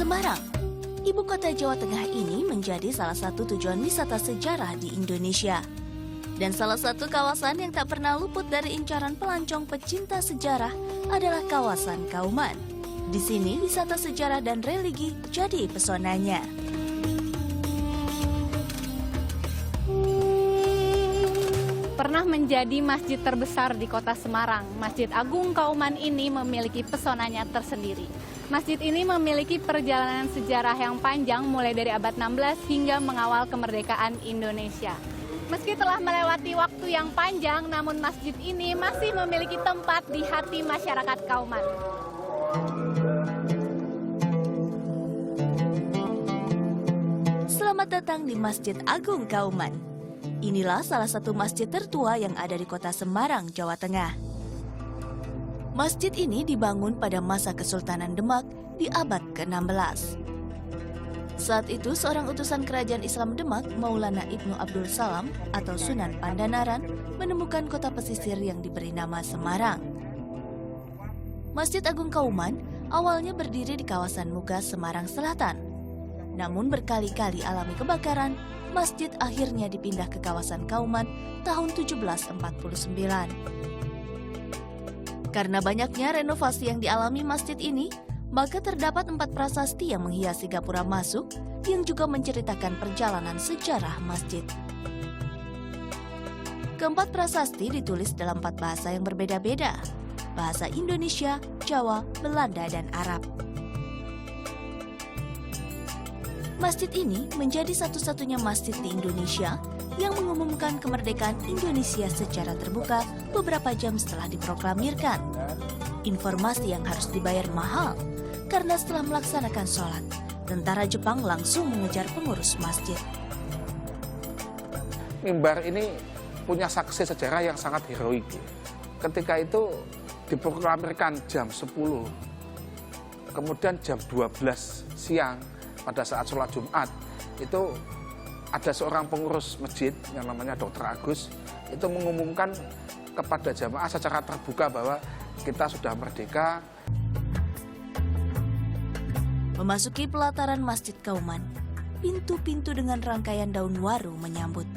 Semarang, ibu kota Jawa Tengah ini menjadi salah satu tujuan wisata sejarah di Indonesia. Dan salah satu kawasan yang tak pernah luput dari incaran pelancong pecinta sejarah adalah kawasan Kauman. Di sini wisata sejarah dan religi jadi pesonanya. Pernah menjadi masjid terbesar di kota Semarang, Masjid Agung Kauman ini memiliki pesonanya tersendiri. Masjid ini memiliki perjalanan sejarah yang panjang mulai dari abad 16 hingga mengawal kemerdekaan Indonesia. Meski telah melewati waktu yang panjang, namun masjid ini masih memiliki tempat di hati masyarakat Kauman. Selamat datang di Masjid Agung Kauman. Inilah salah satu masjid tertua yang ada di kota Semarang, Jawa Tengah. Masjid ini dibangun pada masa Kesultanan Demak di abad ke-16. Saat itu seorang utusan kerajaan Islam Demak, Maulana Ibnu Abdul Salam atau Sunan Pandanaran, menemukan kota pesisir yang diberi nama Semarang. Masjid Agung Kauman awalnya berdiri di kawasan Mugas, Semarang Selatan. Namun berkali-kali alami kebakaran, masjid akhirnya dipindah ke kawasan Kauman tahun 1749. Karena banyaknya renovasi yang dialami masjid ini, maka terdapat 4 prasasti yang menghiasi gapura masuk yang juga menceritakan perjalanan sejarah masjid. Keempat prasasti ditulis dalam 4 bahasa yang berbeda-beda, bahasa Indonesia, Jawa, Belanda, dan Arab. Masjid ini menjadi satu-satunya masjid di Indonesia yang mengumumkan kemerdekaan Indonesia secara terbuka beberapa jam setelah diproklamirkan. Informasi yang harus dibayar mahal, karena setelah melaksanakan sholat, tentara Jepang langsung mengejar pengurus masjid. Mimbar ini punya saksi sejarah yang sangat heroik. Ketika itu diproklamirkan jam 10, kemudian jam 12 siang, pada saat sholat Jumat, itu ada seorang pengurus masjid yang namanya Dr. Agus, itu mengumumkan kepada jamaah secara terbuka bahwa kita sudah merdeka. Memasuki pelataran Masjid Kauman, pintu-pintu dengan rangkaian daun waru menyambut.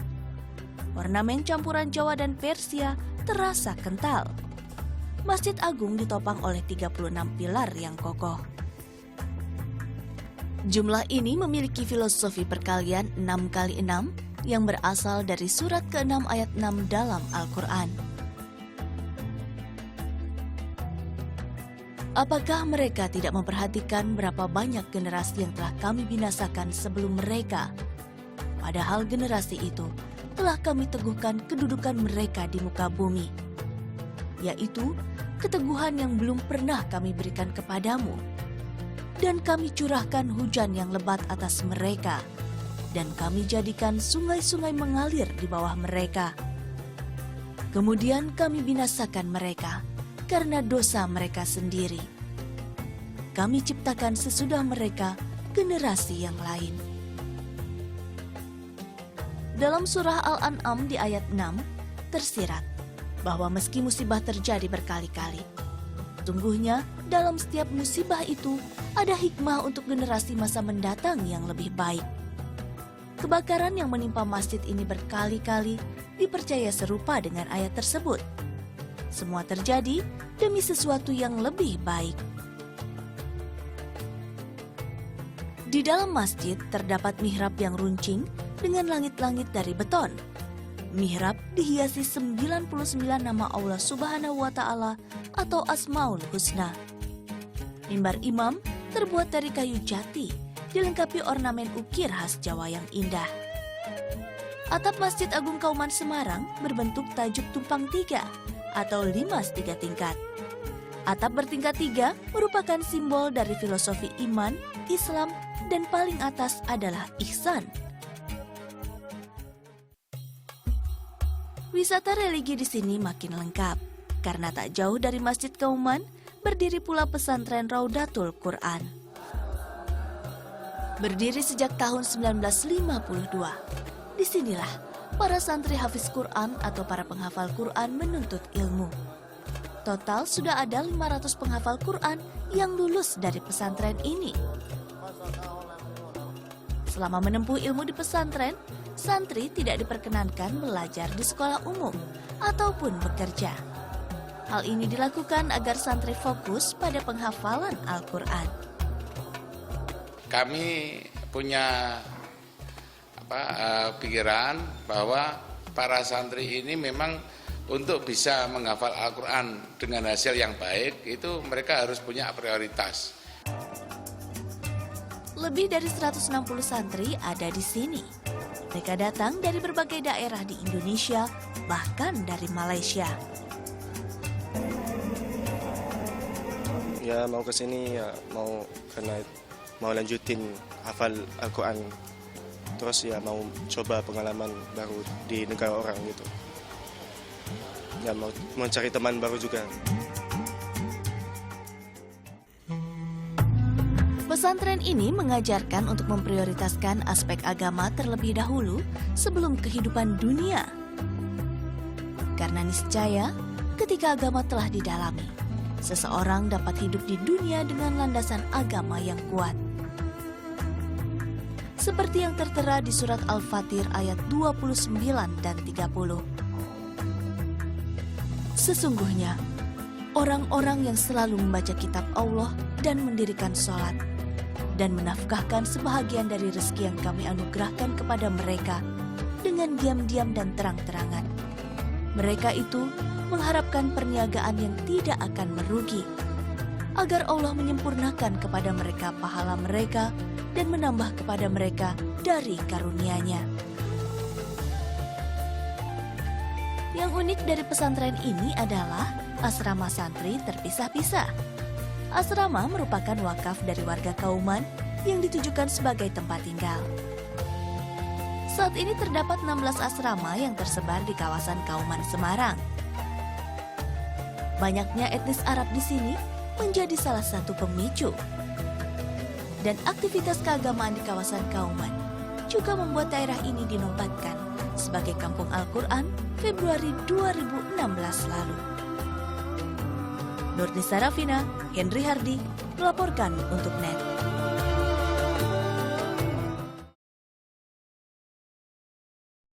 Ornamen campuran Jawa dan Persia terasa kental. Masjid Agung ditopang oleh 36 pilar yang kokoh. Jumlah ini memiliki filosofi perkalian 6x6 yang berasal dari surat ke-6 ayat 6 dalam Al-Quran. Apakah mereka tidak memperhatikan berapa banyak generasi yang telah kami binasakan sebelum mereka? Padahal generasi itu telah kami teguhkan kedudukan mereka di muka bumi, yaitu keteguhan yang belum pernah kami berikan kepadamu. Dan kami curahkan hujan yang lebat atas mereka, dan kami jadikan sungai-sungai mengalir di bawah mereka. Kemudian kami binasakan mereka karena dosa mereka sendiri. Kami ciptakan sesudah mereka generasi yang lain. Dalam surah Al-An'am di ayat 6 tersirat bahwa meski musibah terjadi berkali-kali, sesungguhnya dalam setiap musibah itu ada hikmah untuk generasi masa mendatang yang lebih baik. Kebakaran yang menimpa masjid ini berkali-kali dipercaya serupa dengan ayat tersebut. Semua terjadi demi sesuatu yang lebih baik. Di dalam masjid terdapat mihrab yang runcing dengan langit-langit dari beton. Mihrab dihiasi 99 nama Allah Subhanahu wa Ta'ala atau Asmaul Husna. Mimbar imam terbuat dari kayu jati, dilengkapi ornamen ukir khas Jawa yang indah. Atap Masjid Agung Kauman Semarang berbentuk tajuk tumpang tiga atau limas 3 tingkat. Atap bertingkat 3 merupakan simbol dari filosofi iman, Islam, dan paling atas adalah ihsan. Wisata religi di sini makin lengkap, karena tak jauh dari Masjid Kauman berdiri pula pesantren Raudatul Quran. Berdiri sejak tahun 1952, disinilah para santri hafiz Quran atau para penghafal Quran menuntut ilmu. Total sudah ada 500 penghafal Quran yang lulus dari pesantren ini. Selama menempuh ilmu di pesantren, santri tidak diperkenankan belajar di sekolah umum ataupun bekerja. Hal ini dilakukan agar santri fokus pada penghafalan Al-Quran. Kami punya pikiran bahwa para santri ini memang untuk bisa menghafal Al-Quran dengan hasil yang baik, itu mereka harus punya prioritas. Lebih dari 160 santri ada di sini. Mereka datang dari berbagai daerah di Indonesia, bahkan dari Malaysia. Ya mau ke sini ya mau karena mau lanjutin hafal Al-Quran. Terus ya mau coba pengalaman baru di negara orang gitu. Ya mau cari teman baru juga. Pesantren ini mengajarkan untuk memprioritaskan aspek agama terlebih dahulu sebelum kehidupan dunia. Karena niscaya, ketika agama telah didalami, seseorang dapat hidup di dunia dengan landasan agama yang kuat. Seperti yang tertera di surat Al-Fatir ayat 29 dan 30. Sesungguhnya, orang-orang yang selalu membaca kitab Allah dan mendirikan sholat, dan menafkahkan sebahagian dari rezeki yang kami anugerahkan kepada mereka dengan diam-diam dan terang-terangan. Mereka itu mengharapkan perniagaan yang tidak akan merugi, agar Allah menyempurnakan kepada mereka pahala mereka dan menambah kepada mereka dari karunia-Nya. Yang unik dari pesantren ini adalah asrama santri terpisah-pisah. Asrama merupakan wakaf dari warga Kauman yang ditujukan sebagai tempat tinggal. Saat ini terdapat 16 asrama yang tersebar di kawasan Kauman, Semarang. Banyaknya etnis Arab di sini menjadi salah satu pemicu. Dan aktivitas keagamaan di kawasan Kauman juga membuat daerah ini dinobatkan sebagai Kampung Al-Quran Februari 2016 lalu. Nurnisa Rafina, Henry Hardi, melaporkan untuk NET.